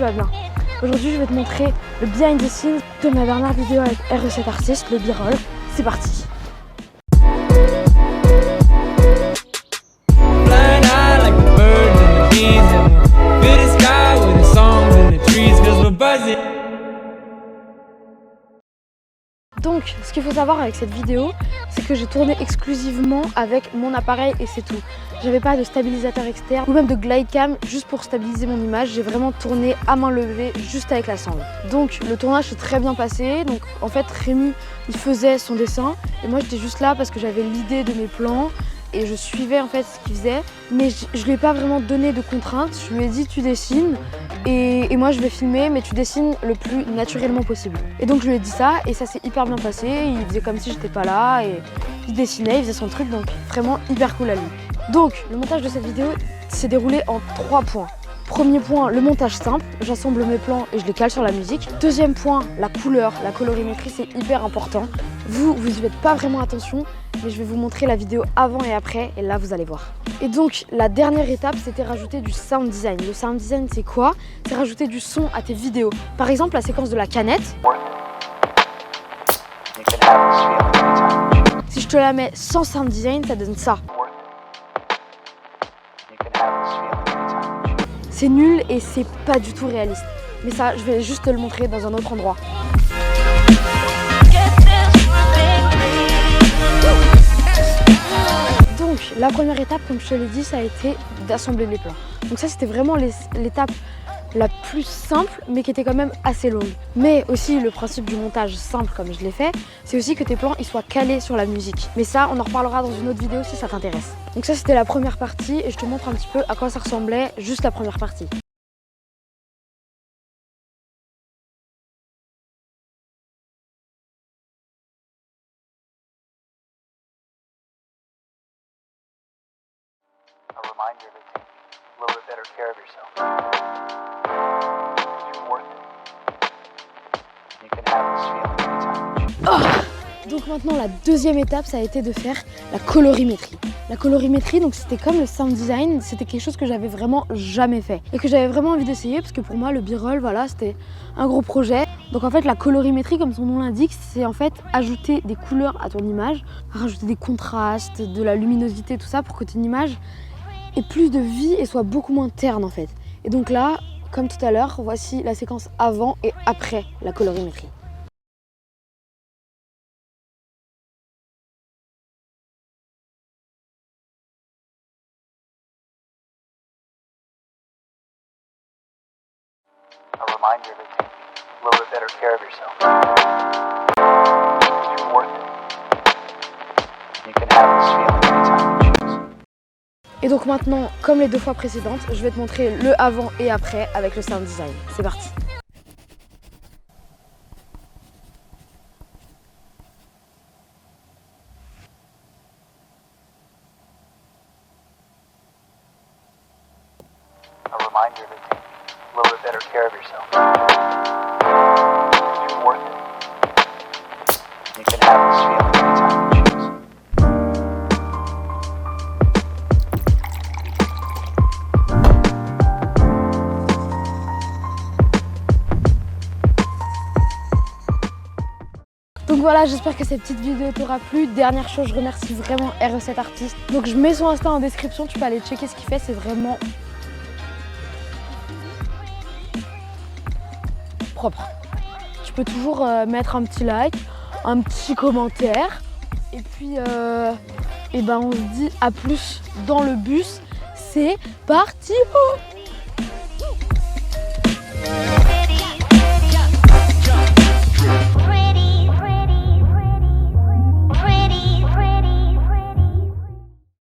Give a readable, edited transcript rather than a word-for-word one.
tu vas bien. Aujourd'hui je vais te montrer le behind the scenes de ma dernière vidéo avec R7 Artist, le B-roll. C'est parti. Donc, ce qu'il faut savoir avec cette vidéo, c'est que j'ai tourné exclusivement avec mon appareil et c'est tout. J'avais pas de stabilisateur externe ou même de glide cam juste pour stabiliser mon image. J'ai vraiment tourné à main levée juste avec la sangle. Donc, le tournage s'est très bien passé. Donc, en fait, Rémi, il faisait son dessin et moi, j'étais juste là parce que j'avais l'idée de mes plans et je suivais en fait ce qu'il faisait. Mais je lui ai pas vraiment donné de contraintes. Je lui ai dit, tu dessines. Et moi je vais filmer, mais tu dessines le plus naturellement possible. Et donc je lui ai dit ça et ça s'est hyper bien passé. Il faisait comme si j'étais pas là et il dessinait, il faisait son truc, donc vraiment hyper cool à lui. Donc le montage de cette vidéo s'est déroulé en 3 points. Premier point, le montage simple, j'assemble mes plans et je les cale sur la musique. Deuxième point, la couleur, la colorimétrie, c'est hyper important. Vous y faites pas vraiment attention, mais je vais vous montrer la vidéo avant et après et là vous allez voir. Et donc la dernière étape, c'était rajouter du sound design. Le sound design, c'est quoi? C'est rajouter du son à tes vidéos. Par exemple, la séquence de la canette. Si je te la mets sans sound design, ça donne ça. C'est nul et c'est pas du tout réaliste. Mais ça, je vais juste te le montrer dans un autre endroit. Donc, la première étape, comme je te l'ai dit, ça a été d'assembler les plans. Donc ça, c'était vraiment l'étape la plus simple, mais qui était quand même assez longue. Mais aussi, le principe du montage simple, comme je l'ai fait, c'est aussi que tes plans ils soient calés sur la musique. Mais ça, on en reparlera dans une autre vidéo si ça t'intéresse. Donc ça, c'était la première partie et je te montre un petit peu à quoi ça ressemblait, juste la première partie. A reminder to take a little bit better care of yourself. You're worth it. You can have this feeling anytime you choose. Donc maintenant la deuxième étape, ça a été de faire la colorimétrie. La colorimétrie, donc c'était comme le sound design, c'était quelque chose que j'avais vraiment jamais fait et que j'avais vraiment envie d'essayer parce que pour moi le B-roll, voilà, c'était un gros projet. Donc en fait la colorimétrie, comme son nom l'indique, c'est en fait ajouter des couleurs à ton image, rajouter des contrastes, de la luminosité, tout ça pour que ton image ait plus de vie et soit beaucoup moins terne en fait. Et donc là, comme tout à l'heure, voici la séquence avant et après la colorimétrie. A reminder to take a little bit better care of yourself. You're worth it. You can have this feeling anytime you choose. Et donc maintenant, comme les 2 fois précédentes, je vais te montrer le avant et après avec le sound design. C'est parti. A reminder to take a little bit better care of yourself. You're worth it. You can have this feeling anytime you choose. Donc voilà, j'espère que cette petite vidéo t'aura plu. Dernière chose, je remercie vraiment R7 Artist. Donc je mets son Insta en description, tu peux aller checker ce qu'il fait, c'est vraiment propre. Tu peux toujours mettre un petit like, un petit commentaire. Et puis, et ben on se dit à plus dans le bus. C'est parti!